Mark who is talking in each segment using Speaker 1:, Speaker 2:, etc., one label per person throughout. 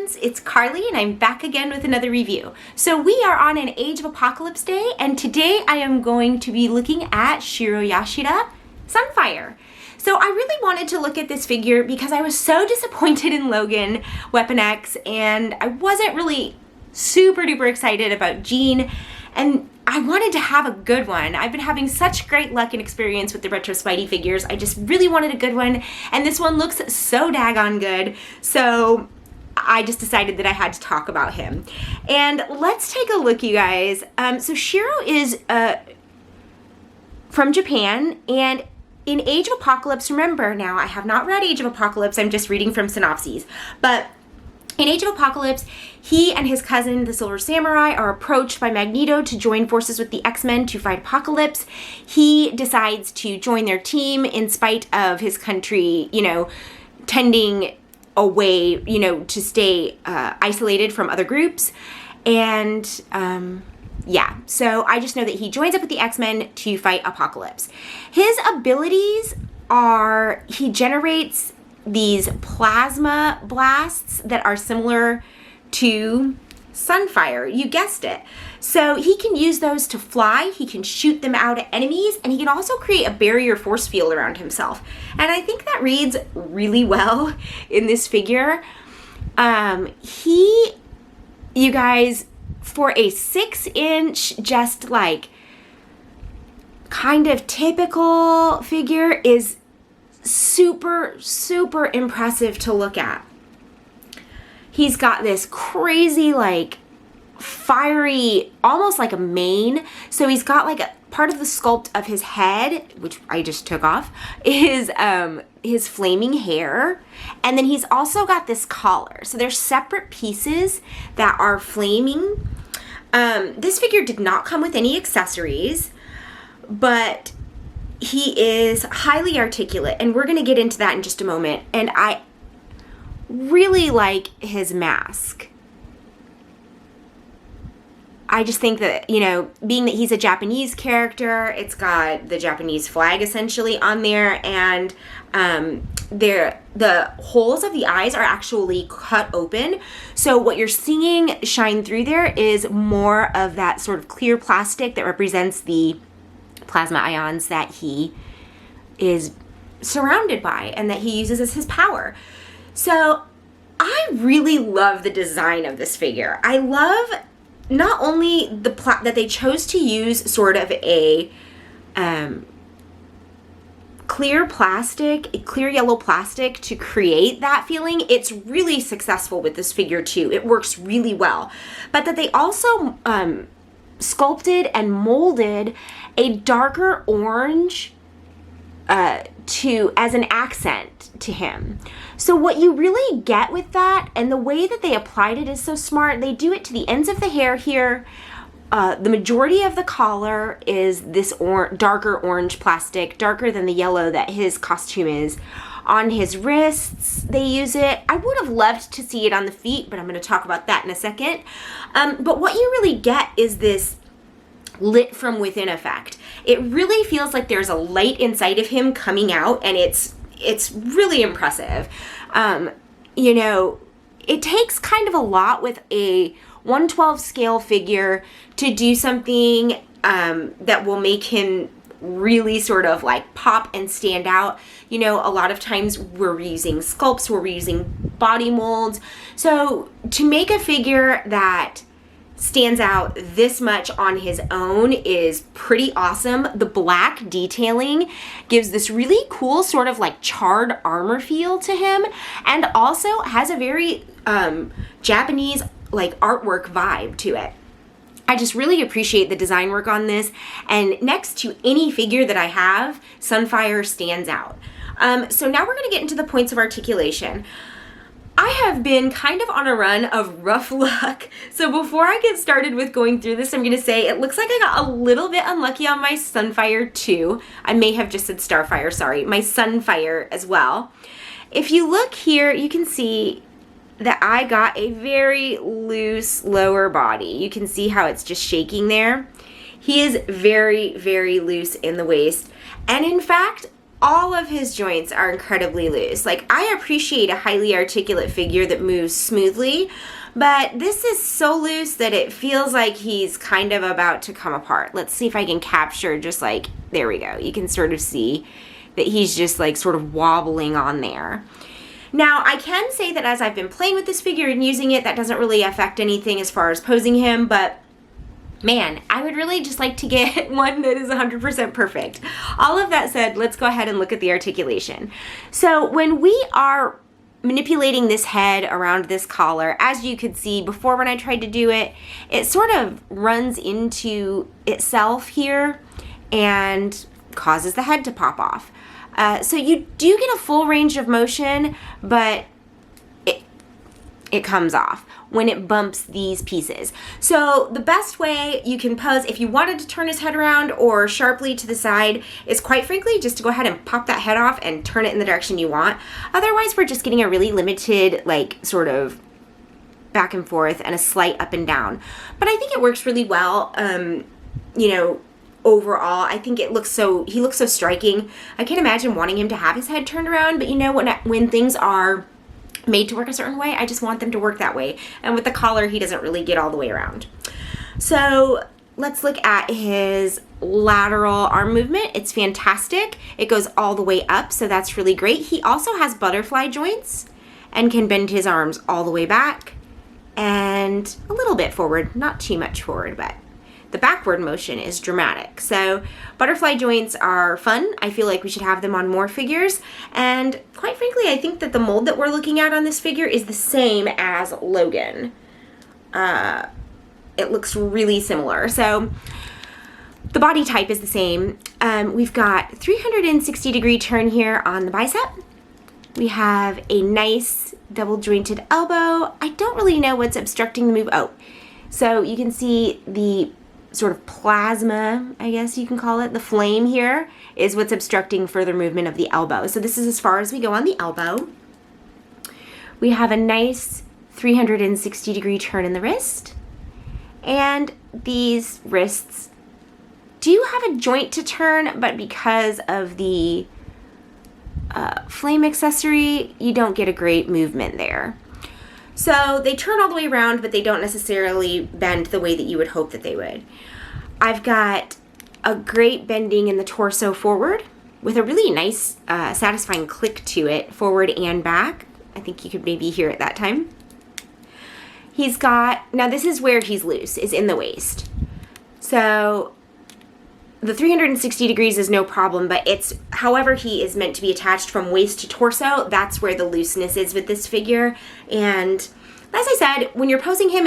Speaker 1: friends, it's Carly and I'm back again with another review. So we are on an Age of Apocalypse day, and today I am going to be looking at Shiro Yashida, Sunfire. So I really wanted to look at this figure because I was so disappointed in Logan Weapon X, and I wasn't really super duper excited about Jean, and I wanted to have a good one. I've been having such great luck and experience with the Retro Spidey figures. I just really wanted a good one, and this one looks so daggone good. So I just decided that I had to talk about him. And let's take a look, you guys. So Shiro is from Japan, and in Age of Apocalypse, remember now, I have not read Age of Apocalypse, I'm just reading from synopses, but in Age of Apocalypse, he and his cousin, the Silver Samurai, are approached by Magneto to join forces with the X-Men to fight Apocalypse. He decides to join their team in spite of his country, tending away, to stay isolated from other groups. And, so I just know that he joins up with the X-Men to fight Apocalypse. His abilities are, he generates these plasma blasts that are similar to Sunfire. You guessed it. So he can use those to fly, he can shoot them out at enemies, and he can also create a barrier force field around himself. And I think that reads really well in this figure. You guys, for a 6-inch, just like kind of typical figure, is super, super impressive to look at. He's got this crazy, like, fiery, almost like a mane. So he's got like a part of the sculpt of his head, which I just took off, is his flaming hair. And then he's also got this collar. So there's separate pieces that are flaming. This figure did not come with any accessories, but he is highly articulate, and we're going to get into that in just a moment. And I really like his mask. I just think that, being that he's a Japanese character, it's got the Japanese flag essentially on there, and the holes of the eyes are actually cut open. So what you're seeing shine through there is more of that sort of clear plastic that represents the plasma ions that he is surrounded by and that he uses as his power. So I really love the design of this figure. I love not only that they chose to use sort of a clear yellow plastic to create that feeling. It's really successful with this figure too. It works really well. But that they also sculpted and molded a darker orange as an accent to him. So what you really get with that, and the way that they applied it is so smart. They do it to the ends of the hair here. The majority of the collar is this darker orange plastic, darker than the yellow that his costume is. On his wrists, they use it. I would have loved to see it on the feet, but I'm going to talk about that in a second. But what you really get is this lit from within effect. It really feels like there's a light inside of him coming out, and it's really impressive. It takes kind of a lot with a 1/12 scale figure to do something that will make him really sort of like pop and stand out. A lot of times we're using sculpts, we're using body molds. So to make a figure that stands out this much on his own is pretty awesome. The black detailing gives this really cool sort of like charred armor feel to him, and also has a very Japanese like artwork vibe to it. I just really appreciate the design work on this, and next to any figure that I have, Sunfire stands out. So now we're going to get into the points of articulation. I have been kind of on a run of rough luck, so before I get started with going through this, I'm going to say it looks like I got a little bit unlucky on my Sunfire too. I may have just said Starfire, sorry, my Sunfire as well. If you look here, you can see that I got a very loose lower body. You can see how it's just shaking there. He is very, very loose in the waist, and in fact, all of his joints are incredibly loose. Like, I appreciate a highly articulate figure that moves smoothly, but this is so loose that it feels like he's kind of about to come apart. Let's see if I can capture just like, there we go. You can sort of see that he's just like sort of wobbling on there. Now, I can say that as I've been playing with this figure and using it, that doesn't really affect anything as far as posing him, but man, I would really just like to get one that is 100% perfect. All of that said, let's go ahead and look at the articulation. So when we are manipulating this head around this collar, as you could see before when I tried to do it, it sort of runs into itself here and causes the head to pop off. So you do get a full range of motion, but it comes off when it bumps these pieces. So the best way you can pose, if you wanted to turn his head around or sharply to the side, is quite frankly just to go ahead and pop that head off and turn it in the direction you want. Otherwise, we're just getting a really limited, like, sort of back and forth and a slight up and down. But I think it works really well, you know, overall. I think he looks so striking. I can't imagine wanting him to have his head turned around, but you know, when things are made to work a certain way, I just want them to work that way. And with the collar, he doesn't really get all the way around. So let's look at his lateral arm movement. It's fantastic. It goes all the way up, so that's really great. He also has butterfly joints and can bend his arms all the way back and a little bit forward, not too much forward, but the backward motion is dramatic. So butterfly joints are fun. I feel like we should have them on more figures. And quite frankly, I think that the mold that we're looking at on this figure is the same as Logan. It looks really similar. So the body type is the same. We've got 360-degree turn here on the bicep. We have a nice double jointed elbow. I don't really know what's obstructing the move. Oh, so you can see the sort of plasma, I guess you can call it, the flame here is what's obstructing further movement of the elbow. So this is as far as we go on the elbow. We have a nice 360-degree turn in the wrist. And these wrists do have a joint to turn, but because of the flame accessory, you don't get a great movement there. So they turn all the way around, but they don't necessarily bend the way that you would hope that they would. I've got a great bending in the torso forward with a really nice, satisfying click to it, forward and back. I think you could maybe hear it that time. He's got, now this is where he's loose, is in the waist. So the 360 degrees is no problem, but it's, however he is meant to be attached from waist to torso, that's where the looseness is with this figure. And as I said, when you're posing him,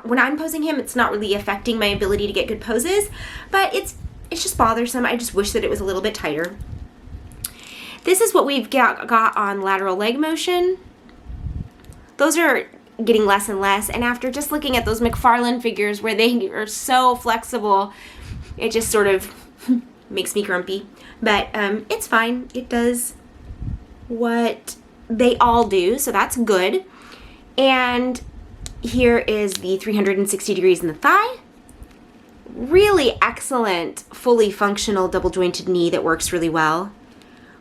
Speaker 1: when I'm posing him, it's not really affecting my ability to get good poses, but it's just bothersome. I just wish that it was a little bit tighter. This is what we've got on lateral leg motion. Those are getting less and less, and after just looking at those McFarlane figures where they are so flexible, it just sort of makes me grumpy. But it's fine. It does what they all do, so that's good. And here is the 360 degrees in the thigh. Really excellent, fully functional double jointed knee that works really well.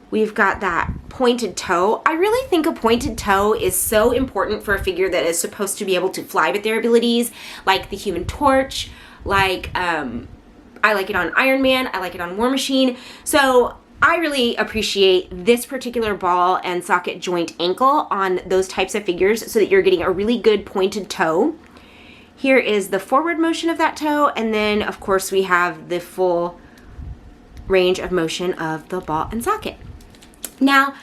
Speaker 1: We've got that pointed toe. I really think a pointed toe is so important for a figure that is supposed to be able to fly with their abilities, like the Human Torch, like I like it on Iron Man, I like it on War Machine. So I really appreciate this particular ball and socket joint ankle on those types of figures so that you're getting a really good pointed toe. Here is the forward motion of that toe, and then of course we have the full range of motion of the ball and socket. Now,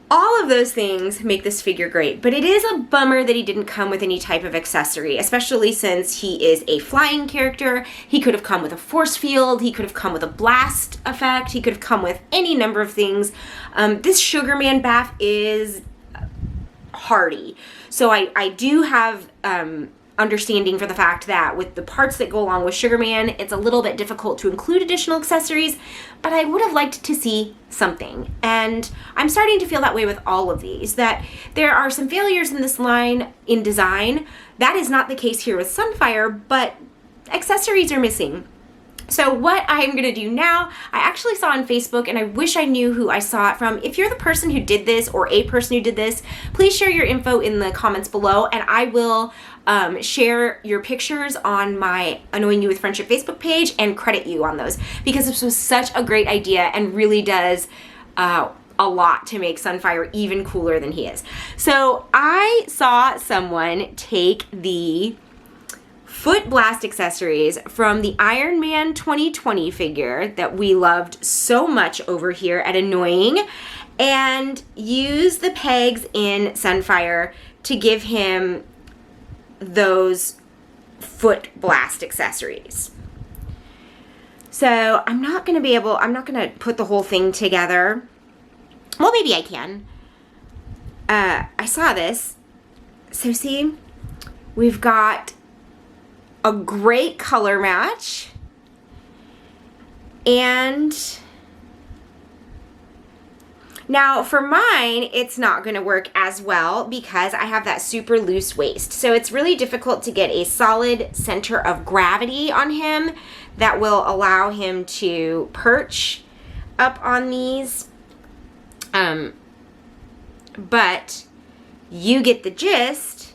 Speaker 1: all of those things make this figure great, but it is a bummer that he didn't come with any type of accessory, especially since he is a flying character. He could have come with a force field, he could have come with a blast effect, he could have come with any number of things. This Sugar Man bath is hardy, so I do have understanding for the fact that with the parts that go along with Sugar Man, it's a little bit difficult to include additional accessories, but I would have liked to see something. And I'm starting to feel that way with all of these, that there are some failures in this line in design. That is not the case here with Sunfire, but accessories are missing. So what I'm going to do now, I actually saw on Facebook, and I wish I knew who I saw it from. If you're the person who did this or a person who did this, please share your info in the comments below, and I will share your pictures on my Annoying You with Friendship Facebook page and credit you on those, because this was such a great idea and really does a lot to make Sunfire even cooler than he is. So I saw someone take the foot blast accessories from the Iron Man 2020 figure that we loved so much over here at Annoying and use the pegs in Sunfire to give him those foot blast accessories. So I'm not going to put the whole thing together. Well, maybe I can. I saw this. So see, we've got a great color match, and now for mine it's not going to work as well because I have that super loose waist, so it's really difficult to get a solid center of gravity on him that will allow him to perch up on these, but you get the gist.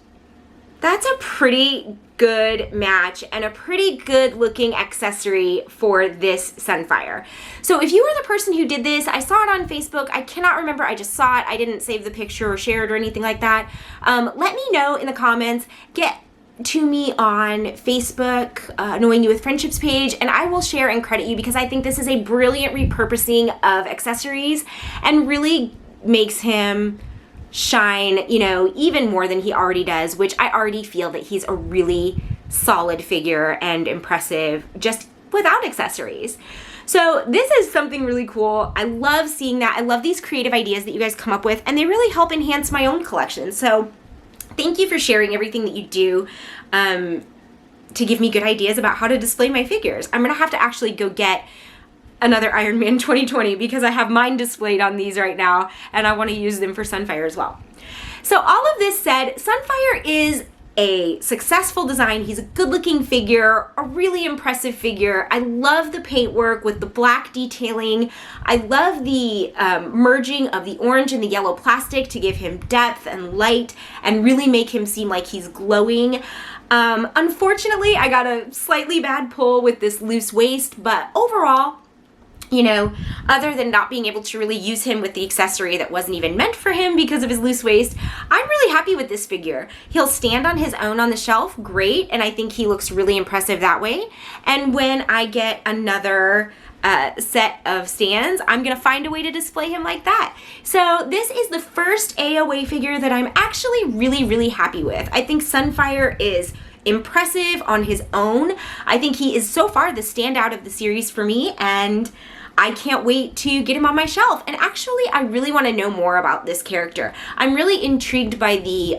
Speaker 1: That's a pretty good match and a pretty good looking accessory for this Sunfire. So if you were the person who did this, I saw it on Facebook. I cannot remember. I just saw it. I didn't save the picture or share it or anything like that. Let me know in the comments. Get to me on Facebook, Annoying You with Friendships page, and I will share and credit you because I think this is a brilliant repurposing of accessories and really makes him shine, you know, even more than he already does, which I already feel that he's a really solid figure and impressive just without accessories. So this is something really cool. I love seeing that. I love these creative ideas that you guys come up with, and they really help enhance my own collection. So thank you for sharing everything that you do to give me good ideas about how to display my figures. I'm gonna have to actually go get another Iron Man 2020 because I have mine displayed on these right now and I want to use them for Sunfire as well. So all of this said, Sunfire is a successful design. He's a good looking figure, a really impressive figure. I love the paint work with the black detailing. I love the merging of the orange and the yellow plastic to give him depth and light and really make him seem like he's glowing. Unfortunately, I got a slightly bad pull with this loose waist, but overall, you know, other than not being able to really use him with the accessory that wasn't even meant for him because of his loose waist, I'm really happy with this figure. He'll stand on his own on the shelf, great, and I think he looks really impressive that way. And when I get another set of stands, I'm gonna find a way to display him like that. So this is the first AOA figure that I'm actually really happy with. I think Sunfire is impressive on his own. I think he is so far the standout of the series for me, and I can't wait to get him on my shelf. And actually, I really want to know more about this character. I'm really intrigued by the,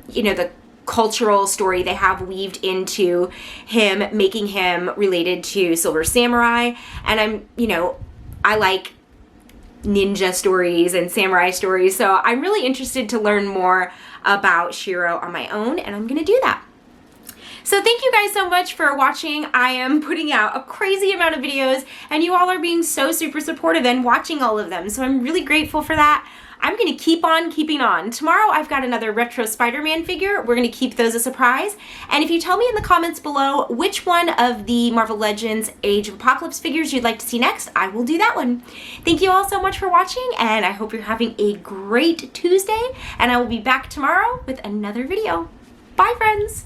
Speaker 1: you know, the cultural story they have weaved into him, making him related to Silver Samurai. And I'm, you know, I like ninja stories and samurai stories, so I'm really interested to learn more about Shiro on my own, and I'm gonna do that. So thank you guys so much for watching. I am putting out a crazy amount of videos and you all are being so super supportive and watching all of them. So I'm really grateful for that. I'm gonna keep on keeping on. Tomorrow I've got another retro Spider-Man figure. We're gonna keep those a surprise. And if you tell me in the comments below which one of the Marvel Legends Age of Apocalypse figures you'd like to see next, I will do that one. Thank you all so much for watching, and I hope you're having a great Tuesday, and I will be back tomorrow with another video. Bye, friends.